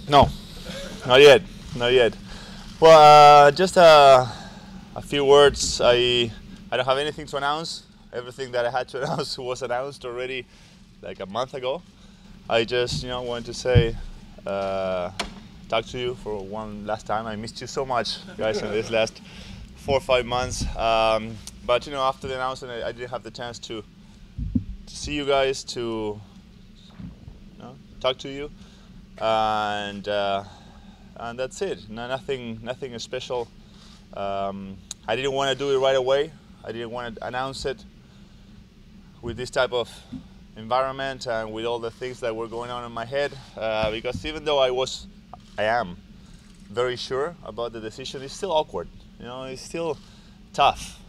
No, not yet, not yet. Well, just a few words. I don't have anything to announce. Everything that I had to announce was announced already, like a month ago. I just wanted to say, talk to you for one last time. I missed you so much, guys, in this last 4 or 5 months. But after the announcement, I didn't have the chance to see you guys, to talk to you, and that's it. Nothing special. I didn't want to do it right away. I didn't want to announce it with this type of environment and with all the things that were going on in my head, because even though I am very sure about the decision, it's still awkward. It's still tough.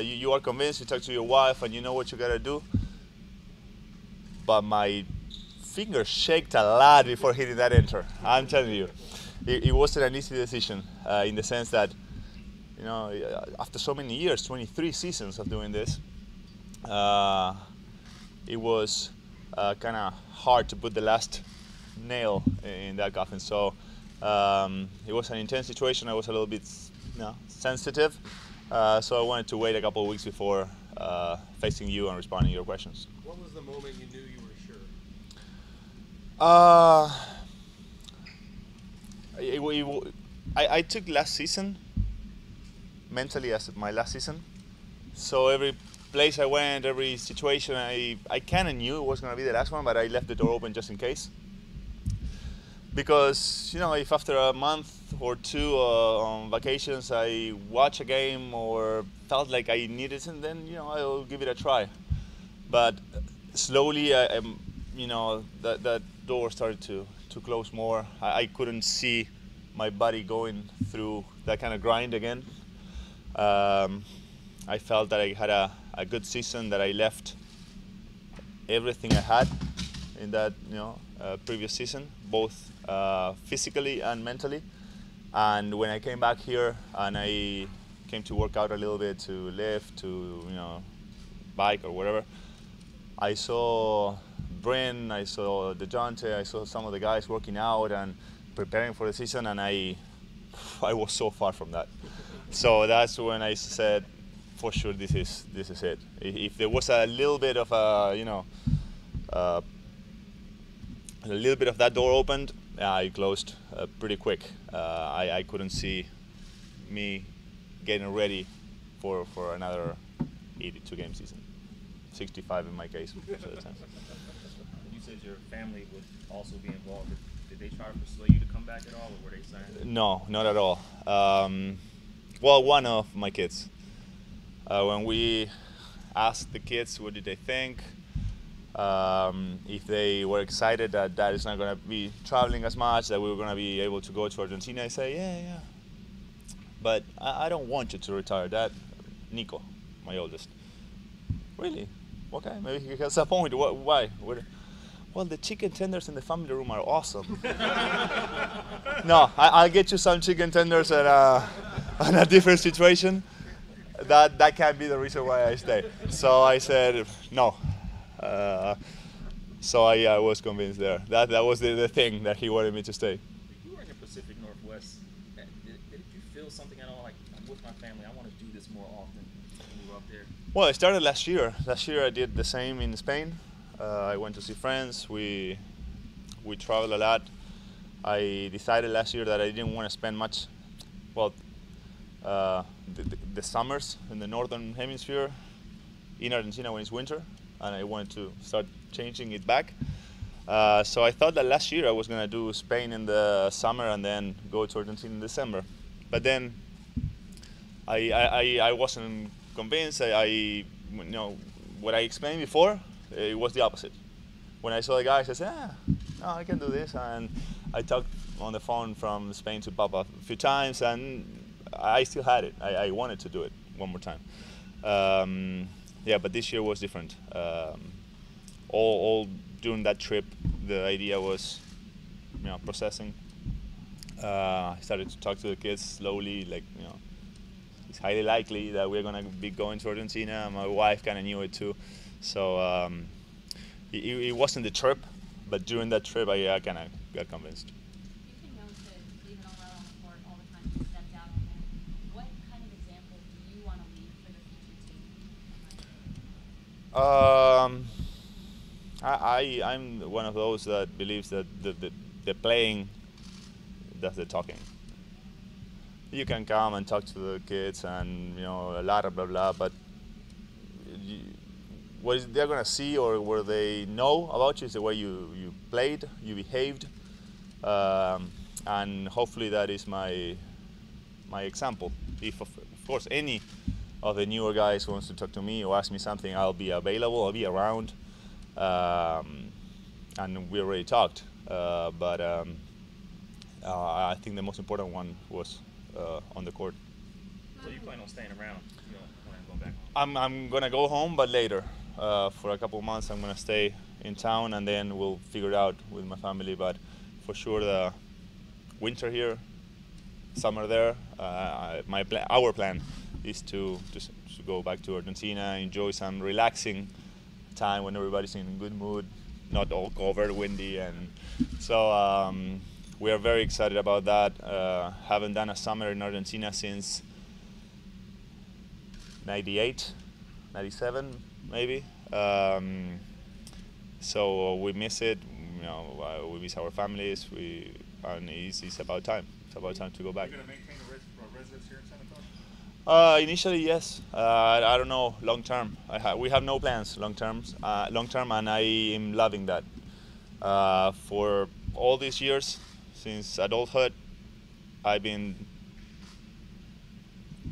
You are convinced. You talk to your wife and you know what you gotta do, but my fingers shaked a lot before hitting that enter. I'm telling you, it wasn't an easy decision, in the sense that after so many years, 23 seasons of doing this, it was kind of hard to put the last nail in that coffin. So it was an intense situation. I was a little bit sensitive, so I wanted to wait a couple of weeks before facing you and responding to your questions. What was the moment you knew you were sure? I took last season mentally as my last season. So every place I went, every situation, I kind of knew it was going to be the last one, but I left the door open just in case. Because, if after a month or two on vacations I watch a game or felt like I needed it, then, I'll give it a try. But slowly, that door started to close more. I couldn't see my body going through that kind of grind again. I felt that I had a good season, that I left everything I had in that previous season, both physically and mentally. And when I came back here and I came to work out a little bit, to lift, to bike or whatever, I saw Bryn, I saw DeJounte, I saw some of the guys working out and preparing for the season, and I was so far from that. So that's when I said, for sure, this is it. If there was a little bit of a little bit of that door opened, I closed pretty quick. I couldn't see me getting ready for another 82 game season, 65 in my case. You said your family would also be involved. Did they try to persuade you to come back at all, or were they saying? No, not at all. Well, one of my kids. When we asked the kids what did they think, if they were excited that Dad is not going to be traveling as much, that we were going to be able to go to Argentina, I say, yeah. But I don't want you to retire, Dad. Nico, my oldest. Really? Okay, maybe he has a point. Why? Well, the chicken tenders in the family room are awesome. No, I'll get you some chicken tenders on a different situation. That can't be the reason why I stay. So I said no. So I was convinced there. That was the thing that he wanted me to stay. You were in the Pacific Northwest. Did you feel something at all like, I'm with my family, I want to do this more often when you were up there? Well, it started last year. Last year I did the same in Spain. I went to see friends. We traveled a lot. I decided last year that I didn't want to spend much, the summers in the northern hemisphere in Argentina when it's winter, and I wanted to start changing it back. So I thought that last year I was going to do Spain in the summer and then go to Argentina in December. But then I wasn't convinced. What I explained before, it was the opposite. When I saw the guys, I said, no, I can do this. And I talked on the phone from Spain to Papa a few times, and I still had it. I wanted to do it one more time. But this year was different. All during that trip, the idea was, processing. I started to talk to the kids slowly, it's highly likely that we're going to be going to Argentina. My wife kind of knew it too. So it wasn't the trip, but during that trip, I kind of got convinced. You Um, I'm one of those that believes that the playing does the talking. You can come and talk to the kids and a lot of blah blah, but you, they're gonna see or what they know about you is the way you played, you behaved, and hopefully that is my example. If of course any of the newer guys wants to talk to me or ask me something, I'll be available, I'll be around, and we already talked. But I think the most important one was on the court. So you plan on staying around? You don't plan on going back home? I'm gonna go home, but later. For a couple of months, I'm gonna stay in town, and then we'll figure it out with my family. But for sure, the winter here, summer there. Our plan is to go back to Argentina, enjoy some relaxing time when everybody's in a good mood, not all covered, windy, and so we are very excited about that. Haven't done a summer in Argentina since '98, '97 maybe. So we miss it. We miss our families. And it's about time. It's about time to go back. Are you going to maintain a residence here in San Antonio? Initially, yes. I don't know long term. We have no plans long term, and I am loving that. For all these years, since adulthood, I've been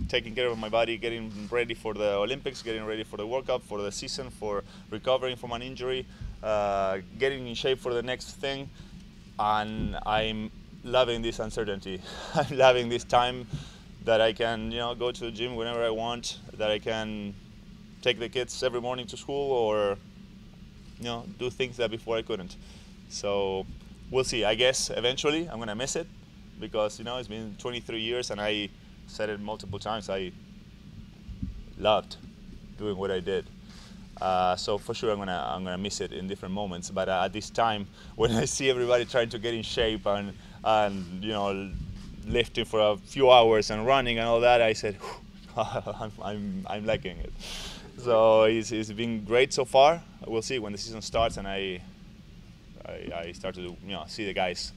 taking care of my body, getting ready for the Olympics, getting ready for the World Cup, for the season, for recovering from an injury, getting in shape for the next thing, and I'm loving this uncertainty. I'm loving this time that I can, go to the gym whenever I want, that I can take the kids every morning to school or, do things that before I couldn't. So we'll see. I guess eventually I'm gonna miss it because, it's been 23 years and I said it multiple times. I loved doing what I did. So for sure I'm gonna miss it in different moments. But at this time, when I see everybody trying to get in shape and lifting for a few hours and running and all that, I said, I'm liking it. So it's been great so far. We'll see when the season starts and I start to see the guys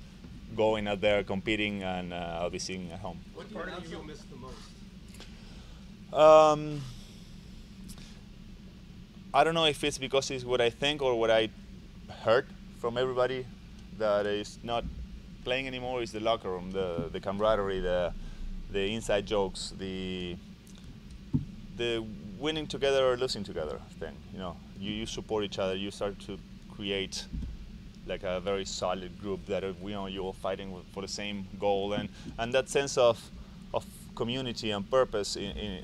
going out there competing, and I'll be seeing at home. What part of you miss the most? I don't know if it's because it's what I think or what I heard from everybody that is not playing anymore. Is the locker room, the camaraderie, the inside jokes, the winning together or losing together thing. You support each other. You start to create like a very solid group that you're all fighting for the same goal, and that sense of community and purpose in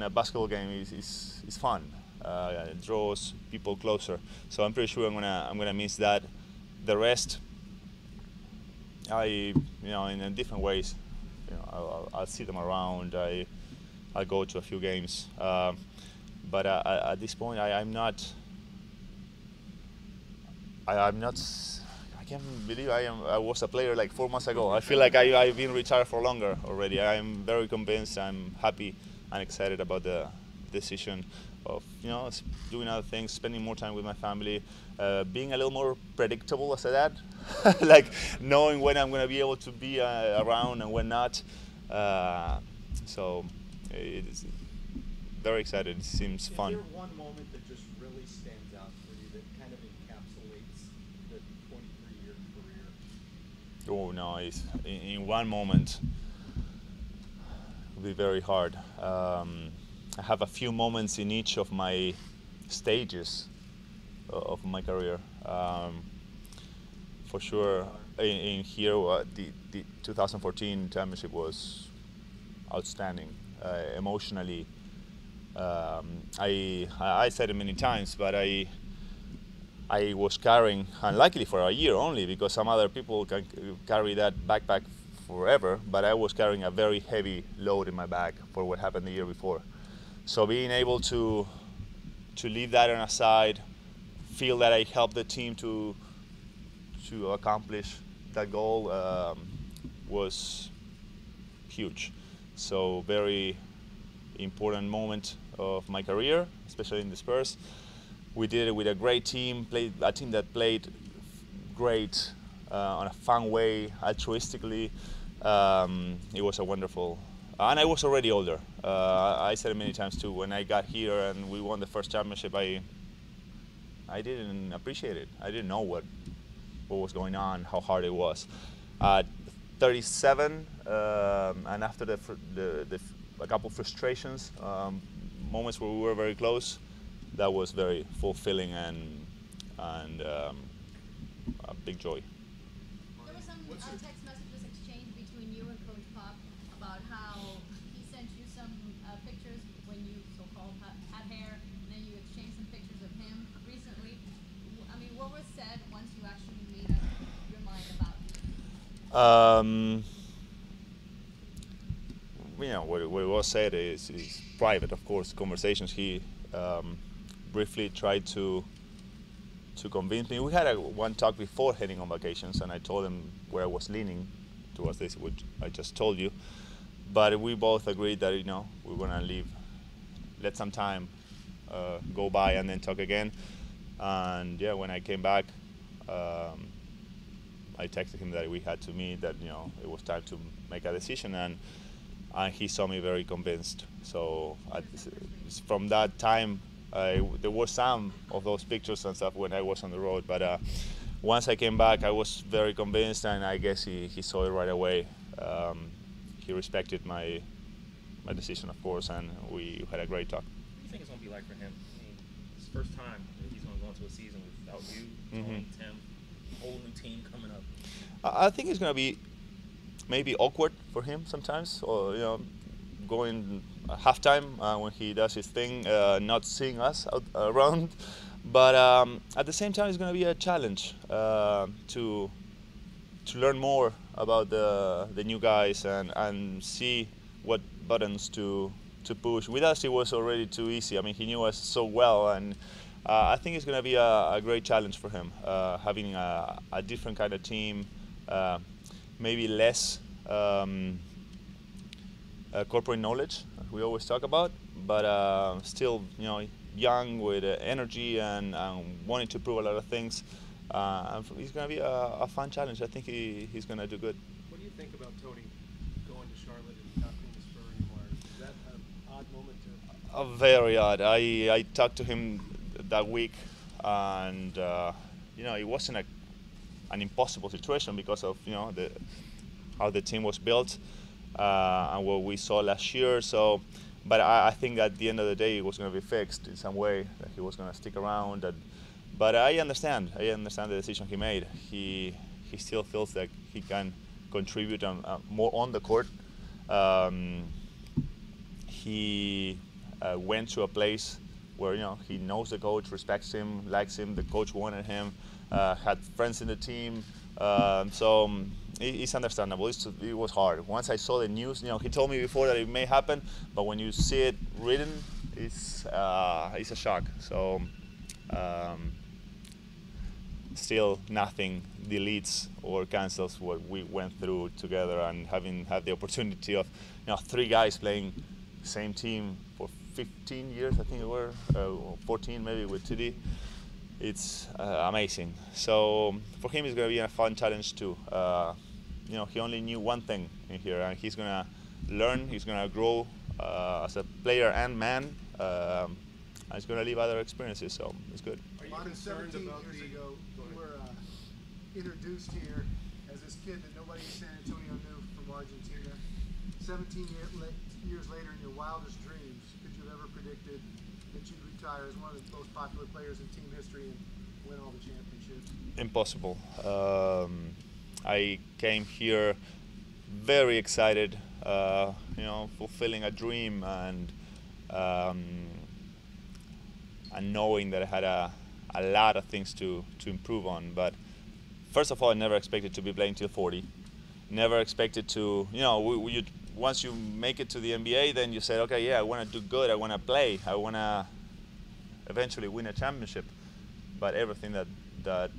a basketball game is fun. It draws people closer. So I'm pretty sure I'm gonna miss that. The rest, in different ways, I'll see them around. I'll go to a few games, but at this point I'm not. I can't believe I was a player like 4 months ago. I feel like I've been retired for longer already. I'm very convinced. I'm happy and excited about the decision of doing other things, spending more time with my family, being a little more predictable as a dad, like knowing when I'm going to be able to be around and when not. So it's very excited. It seems fun. Is there one moment that just really stands out for you that kind of encapsulates the 23-year career? Oh no, it's in one moment. It will be very hard. I have a few moments in each of my stages of my career. For sure, in here, the 2014 championship was outstanding. Emotionally, I said it many times, but I was carrying, unluckily for a year only, because some other people can carry that backpack forever, but I was carrying a very heavy load in my back for what happened the year before. So being able to leave that on aside, feel that I helped the team to accomplish that goal was huge. So very important moment of my career, especially in the Spurs. we did it with a great team, a team that played great on a fun way, altruistically. It was a wonderful, and I was already older. I said it many times too. When I got here and we won the first championship, I didn't appreciate it. I didn't know what was going on, how hard it was. 37, and after a couple frustrations, moments where we were very close, that was very fulfilling and a big joy. There were some text messages exchanged between you and Coach Pop about how he sent you some pictures when you so-called had hair, and then you exchanged some pictures of him recently. I mean, what was said once you actually made up your mind about him? You know, what was said is private, of course, conversations. He briefly tried to convince me. We had one talk before heading on vacations, and I told him where I was leaning towards this, which I just told you. But we both agreed that, you know, we were going to leave, let some time go by and then talk again. And yeah, when I came back, I texted him that we had to meet, that, you know, it was time to make a decision, and he saw me very convinced. So from that time, there were some of those pictures and stuff when I was on the road, but once I came back, I was very convinced, and I guess he saw it right away. He respected my decision, of course, and we had a great talk. What do you think it's going to be like for him? I mean, it's the first time that he's going to go into a season without you, Tony, Tim, whole new team coming up. I think it's going to be maybe awkward for him sometimes, or, you know, going halftime when he does his thing, not seeing us out around. But at the same time, it's going to be a challenge to learn more about the new guys and see what buttons to push. With us, it was already too easy. I mean, he knew us so well, and I think it's going to be a great challenge for him, having a different kind of team, maybe less corporate knowledge, we always talk about, but still, you know, young with energy and wanting to prove a lot of things. It's going to be a fun challenge. I think he's going to do good. What do you think about Tony going to Charlotte and not being a Spur anymore? Is that an odd moment to? Very odd. I talked to him that week, and you know, it wasn't an impossible situation because of, you know, how the team was built and what we saw last year. So, but I think at the end of the day, it was going to be fixed in some way, that he was going to stick around. But I understand the decision he made. He still feels like he can contribute more on the court. He went to a place where, you know, he knows the coach, respects him, likes him. The coach wanted him, had friends in the team. So it's understandable. It was hard. Once I saw the news, you know, he told me before that it may happen, but when you see it written, it's a shock. So still nothing deletes or cancels what we went through together, and having had the opportunity of, you know, 3 guys playing same team for 15 years, I think it were, 14 maybe with TD. It's amazing. So for him, it's going to be a fun challenge too. You know, he only knew one thing in here, and he's going to learn. He's going to grow as a player and man. And he's going to live other experiences. So it's good. Are you Manu, concerned 17 about years the? ago, you were introduced here as this kid that nobody in San Antonio knew from Argentina. 17 years later, in your wildest dreams, could you have ever predicted that you'd retire as one of the most popular players in team history and win all the championships? Impossible. I came here very excited, you know, fulfilling a dream, and knowing that I had a lot of things to improve on. But first of all, I never expected to be playing till 40. Never expected to, you know, once you make it to the NBA, then you say, okay, yeah, I want to do good, I want to play, I want to eventually win a championship. But everything that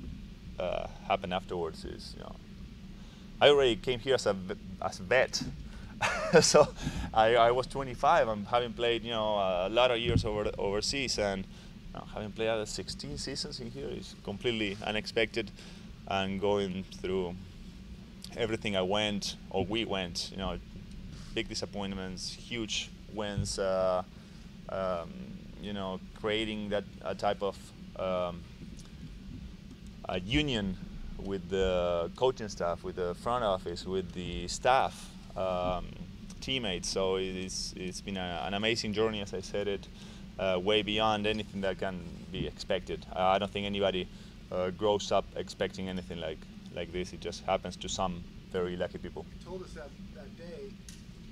happened afterwards is, you know, I already came here as a vet. So I was 25. I'm having played, you know, a lot of years overseas, and having played out 16 seasons in here is completely unexpected, and going through everything we went, big disappointments, huge wins, creating that type of a union with the coaching staff, with the front office, with the staff, teammates. So it's been an amazing journey, as I said it, way beyond anything that can be expected. I don't think anybody grows up expecting anything like this. It just happens to some very lucky people. You told us that day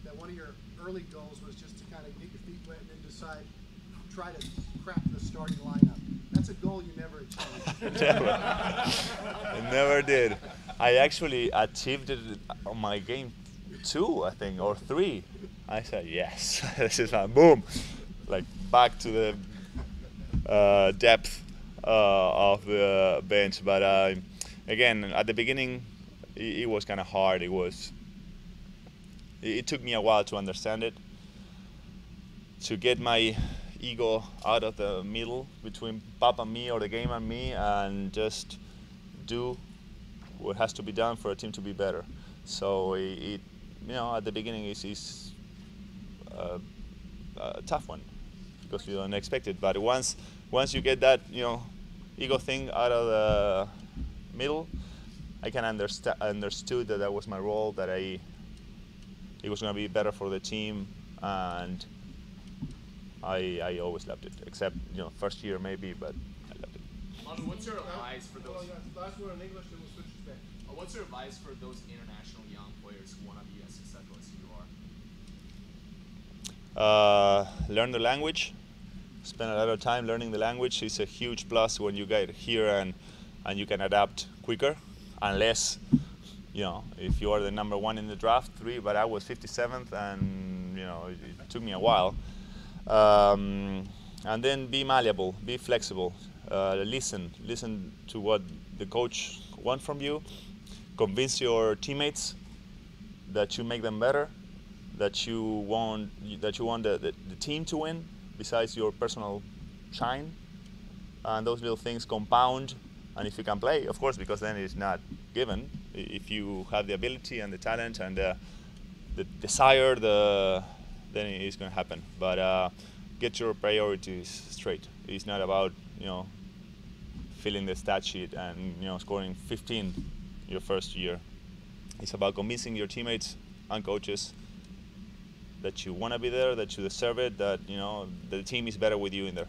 that one of your early goals was just to kind of get your feet wet and then try to crack the starting lineup. That's a goal you never achieved. Never. I never did. I actually achieved it on my game 2, I think, or 3. I said, yes, this is fun. Boom. Like back to the depth of the bench. But again, at the beginning, it was kind of hard. It took me a while to understand it, to get my ego out of the middle between Pop and me, or the game and me, and just do what has to be done for a team to be better. So at the beginning it's a tough one because you don't expect it. But once you get that ego thing out of the middle, I can understood that was my role, that it was going to be better for the team, and I always loved it, except first year maybe, but I loved it. Manu, what's your advice for those? Last word in English, then we'll switch to Spanish. What's your advice for those international young players who want to be as successful as you are? Learn the language. Spend a lot of time learning the language. It's a huge plus when you get here and you can adapt quicker, unless if you are the number 1 in the draft, 3. But I was 57th, and it took me a while. And then be malleable, be flexible, listen to what the coach wants from you, convince your teammates that you make them better, that you want the team to win besides your personal shine, and those little things compound. And if you can play, of course, because then it's not given. If you have the ability and the talent and the desire, then it's going to happen. But get your priorities straight. It's not about filling the stat sheet and scoring 15 your first year. It's about convincing your teammates and coaches that you want to be there, that you deserve it, that the team is better with you in there.